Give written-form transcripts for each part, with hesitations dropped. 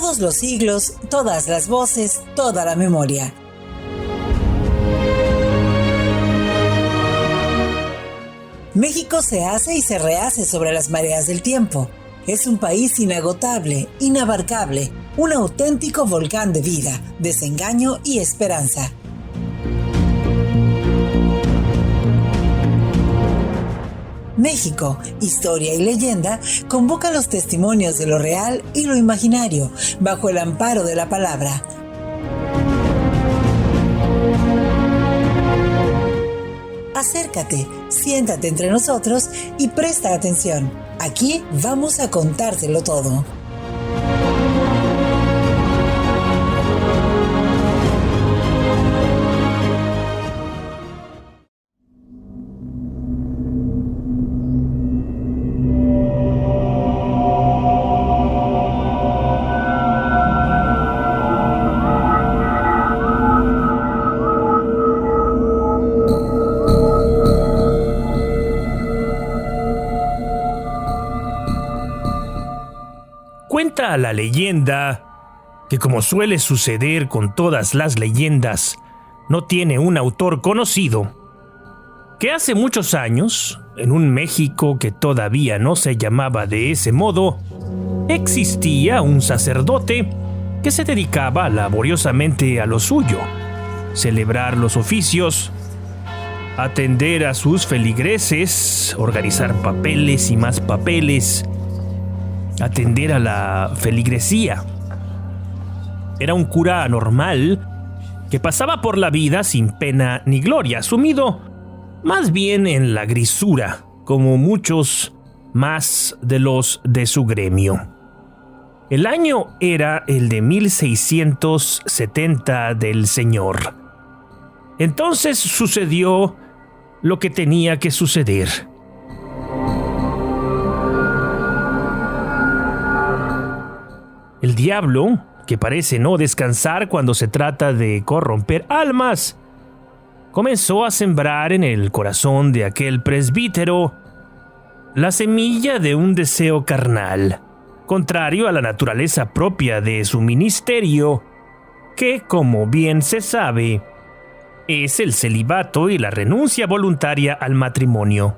todos los siglos, todas las voces, toda la memoria. México se hace y se rehace sobre las mareas del tiempo. Es un país inagotable, inabarcable, un auténtico volcán de vida, desengaño y esperanza. México, historia y leyenda, convoca los testimonios de lo real y lo imaginario, bajo el amparo de la palabra. Acércate, siéntate entre nosotros y presta atención. Aquí vamos a contártelo todo. Cuenta la leyenda que, como suele suceder con todas las leyendas, no tiene un autor conocido, que hace muchos años, en un México que todavía no se llamaba de ese modo, existía un sacerdote que se dedicaba laboriosamente a lo suyo: celebrar los oficios, atender a sus feligreses, organizar papeles y más papeles, atender a la feligresía. Era un cura normal que pasaba por la vida sin pena ni gloria, sumido más bien en la grisura, como muchos más de los de su gremio. El año era el de 1670 del Señor. Entonces sucedió lo que tenía que suceder. El diablo, que parece no descansar cuando se trata de corromper almas, comenzó a sembrar en el corazón de aquel presbítero la semilla de un deseo carnal, contrario a la naturaleza propia de su ministerio, que, como bien se sabe, es el celibato y la renuncia voluntaria al matrimonio.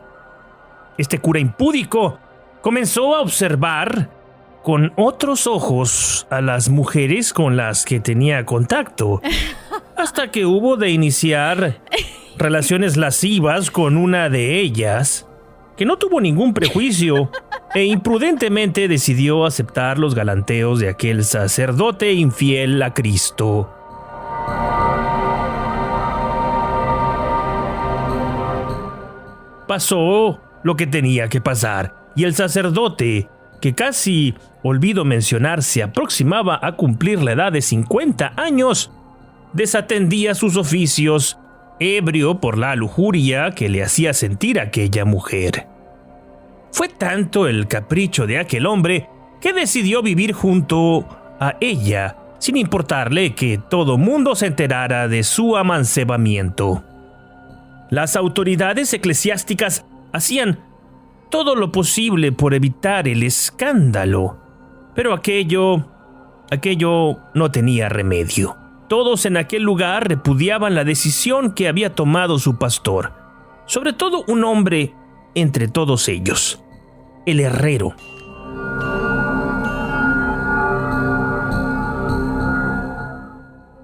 Este cura impúdico comenzó a observar con otros ojos a las mujeres con las que tenía contacto, hasta que hubo de iniciar relaciones lascivas con una de ellas, que no tuvo ningún prejuicio e imprudentemente decidió aceptar los galanteos de aquel sacerdote infiel a Cristo. Pasó lo que tenía que pasar, y el sacerdote, que casi, olvido mencionar, se aproximaba a cumplir la edad de 50 años, desatendía sus oficios, ebrio por la lujuria que le hacía sentir aquella mujer. Fue tanto el capricho de aquel hombre que decidió vivir junto a ella, sin importarle que todo mundo se enterara de su amancebamiento. Las autoridades eclesiásticas hacían todo lo posible por evitar el escándalo, pero aquello no tenía remedio. Todos en aquel lugar repudiaban la decisión que había tomado su pastor, sobre todo un hombre entre todos ellos: el herrero.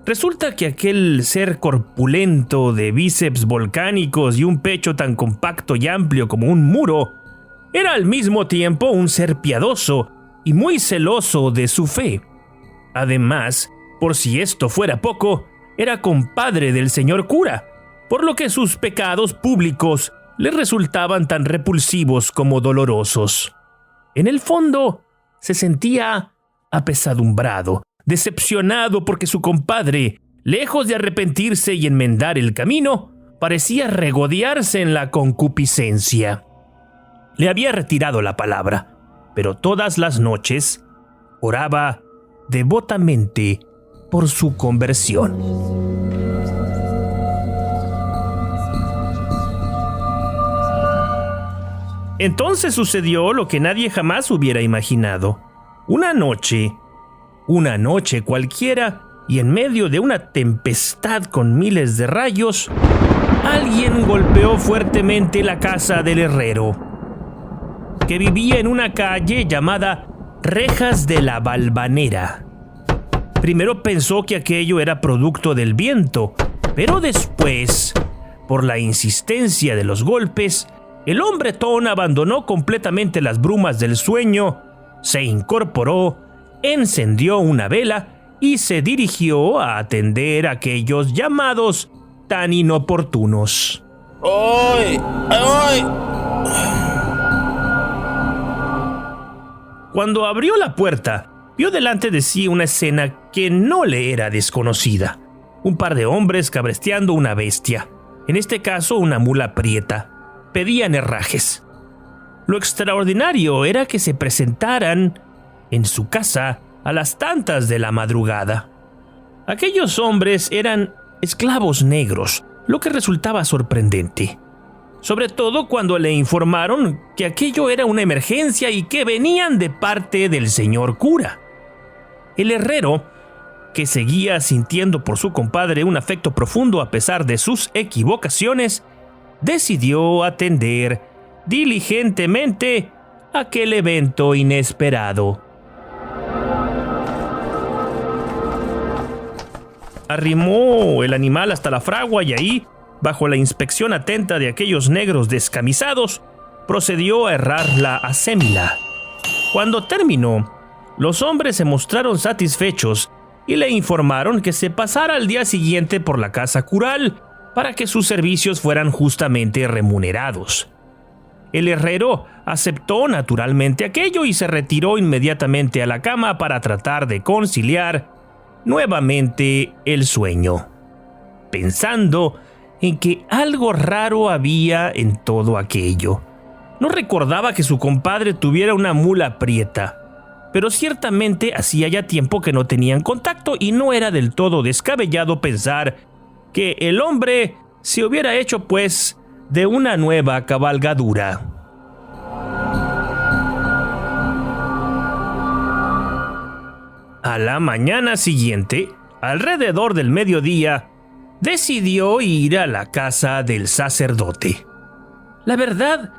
Resulta que aquel ser corpulento de bíceps volcánicos y un pecho tan compacto y amplio como un muro era al mismo tiempo un ser piadoso y muy celoso de su fe. Además, por si esto fuera poco, era compadre del señor cura, por lo que sus pecados públicos le resultaban tan repulsivos como dolorosos. En el fondo, se sentía apesadumbrado, decepcionado porque su compadre, lejos de arrepentirse y enmendar el camino, parecía regodearse en la concupiscencia. Le había retirado la palabra, pero todas las noches oraba devotamente por su conversión. Entonces sucedió lo que nadie jamás hubiera imaginado. Una noche, Una noche cualquiera, y en medio de una tempestad con miles de rayos, alguien golpeó fuertemente la casa del herrero, que vivía en una calle llamada Rejas de la Valvanera. Primero pensó que aquello era producto del viento, pero después, por la insistencia de los golpes, el hombretón abandonó completamente las brumas del sueño, se incorporó, encendió una vela y se dirigió a atender aquellos llamados tan inoportunos. ¡Ay! ¡Ay! Cuando abrió la puerta, vio delante de sí una escena que no le era desconocida. Un par de hombres cabresteando una bestia, en este caso una mula prieta. Pedían herrajes. Lo extraordinario era que se presentaran en su casa a las tantas de la madrugada. Aquellos hombres eran esclavos negros, lo que resultaba sorprendente, sobre todo cuando le informaron que aquello era una emergencia y que venían de parte del señor cura. El herrero, que seguía sintiendo por su compadre un afecto profundo a pesar de sus equivocaciones, decidió atender diligentemente aquel evento inesperado. Arrimó el animal hasta la fragua y ahí, bajo la inspección atenta de aquellos negros descamisados, procedió a herrar la acémila. Cuando terminó, los hombres se mostraron satisfechos y le informaron que se pasara al día siguiente por la casa cural para que sus servicios fueran justamente remunerados. El herrero aceptó naturalmente aquello y se retiró inmediatamente a la cama para tratar de conciliar nuevamente el sueño, pensando en que algo raro había en todo aquello. No recordaba que su compadre tuviera una mula prieta, pero ciertamente hacía ya tiempo que no tenían contacto y no era del todo descabellado pensar que el hombre se hubiera hecho pues de una nueva cabalgadura. A la mañana siguiente, alrededor del mediodía, decidió ir a la casa del sacerdote. La verdad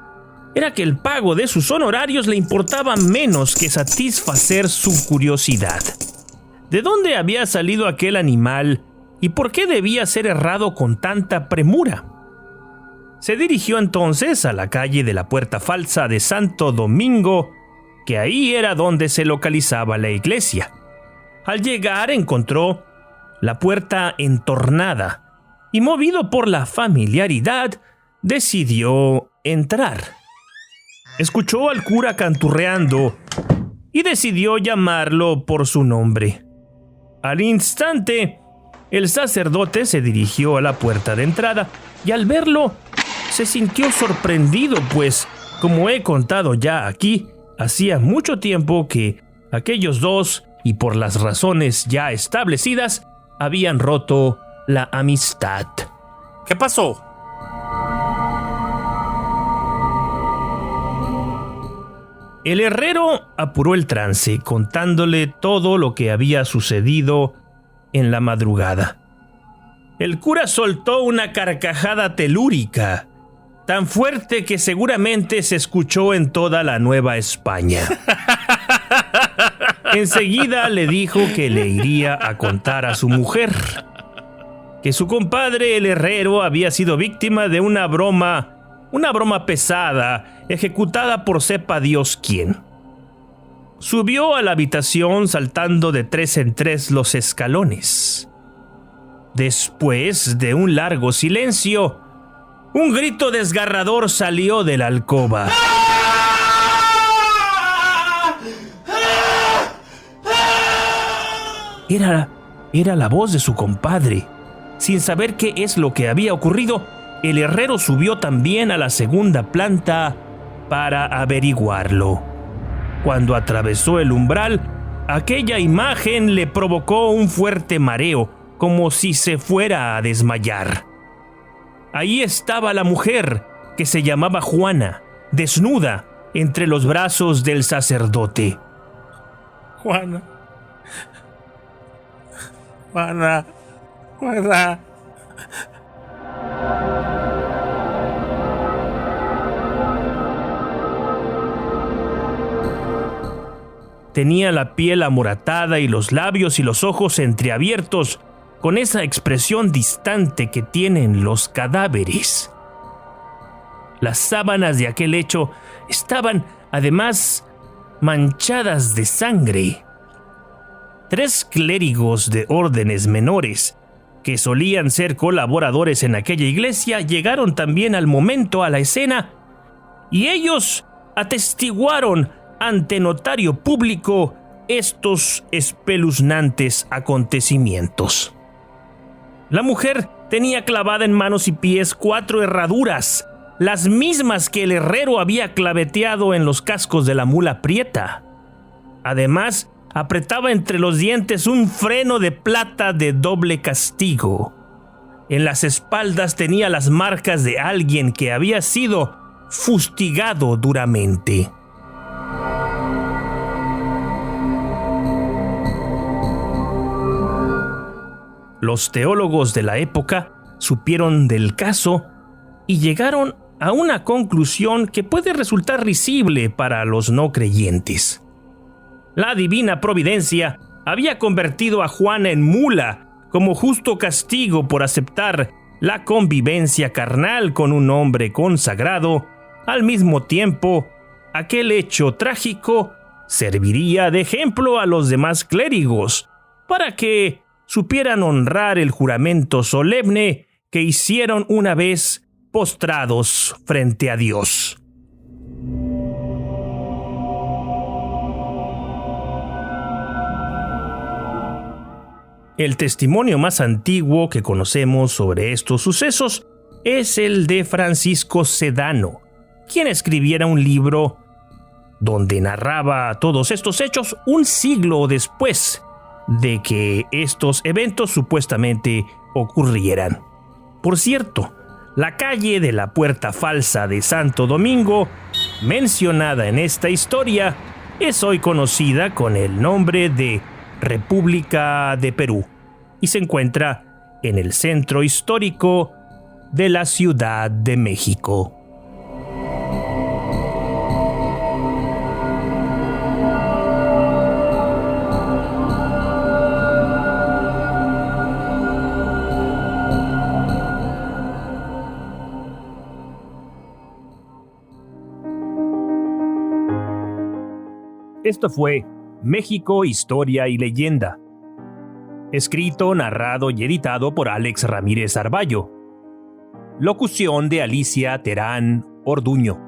era que el pago de sus honorarios le importaba menos que satisfacer su curiosidad. ¿De dónde había salido aquel animal y por qué debía ser herrado con tanta premura? Se dirigió entonces a la calle de la Puerta Falsa de Santo Domingo, que ahí era donde se localizaba la iglesia. Al llegar encontró la puerta entornada y, movido por la familiaridad, decidió entrar. Escuchó al cura canturreando y decidió llamarlo por su nombre. Al instante, el sacerdote se dirigió a la puerta de entrada y al verlo se sintió sorprendido, pues, como he contado ya aquí, hacía mucho tiempo que aquellos dos, y por las razones ya establecidas, habían roto la amistad. ¿Qué pasó? El herrero apuró el trance, contándole todo lo que había sucedido en la madrugada. El cura soltó una carcajada telúrica, tan fuerte que seguramente se escuchó en toda la Nueva España. Enseguida le dijo que le iría a contar a su mujer que su compadre el herrero había sido víctima de una broma pesada ejecutada por sepa Dios quién. Subió a la habitación saltando de 3 en 3 los escalones. Después de un largo silencio, un grito desgarrador salió de la alcoba. Era la voz de su compadre. Sin saber qué es lo que había ocurrido, el herrero subió también a la segunda planta para averiguarlo. Cuando atravesó el umbral, aquella imagen le provocó un fuerte mareo, como si se fuera a desmayar. Ahí estaba la mujer, que se llamaba Juana, desnuda, entre los brazos del sacerdote. Juana, Mana. Mana. Tenía la piel amoratada y los labios y los ojos entreabiertos, con esa expresión distante que tienen los cadáveres. Las sábanas de aquel lecho estaban, además, manchadas de sangre. 3 clérigos de órdenes menores, que solían ser colaboradores en aquella iglesia, llegaron también al momento a la escena, y ellos atestiguaron ante notario público estos espeluznantes acontecimientos. La mujer tenía clavada en manos y pies 4 herraduras, las mismas que el herrero había claveteado en los cascos de la mula prieta. Además, apretaba entre los dientes un freno de plata de doble castigo. En las espaldas tenía las marcas de alguien que había sido fustigado duramente. Los teólogos de la época supieron del caso y llegaron a una conclusión que puede resultar risible para los no creyentes. La divina providencia había convertido a Juana en mula como justo castigo por aceptar la convivencia carnal con un hombre consagrado. Al mismo tiempo, aquel hecho trágico serviría de ejemplo a los demás clérigos para que supieran honrar el juramento solemne que hicieron una vez postrados frente a Dios. El testimonio más antiguo que conocemos sobre estos sucesos es el de Francisco Sedano, quien escribiera un libro donde narraba todos estos hechos un siglo después de que estos eventos supuestamente ocurrieran. Por cierto, la calle de la Puerta Falsa de Santo Domingo, mencionada en esta historia, es hoy conocida con el nombre de República de Perú y se encuentra en el centro histórico de la Ciudad de México. Esto fue México, Historia y Leyenda. Escrito, narrado y editado por Alex Ramírez Arballo. Locución de Alicia Terán Orduño.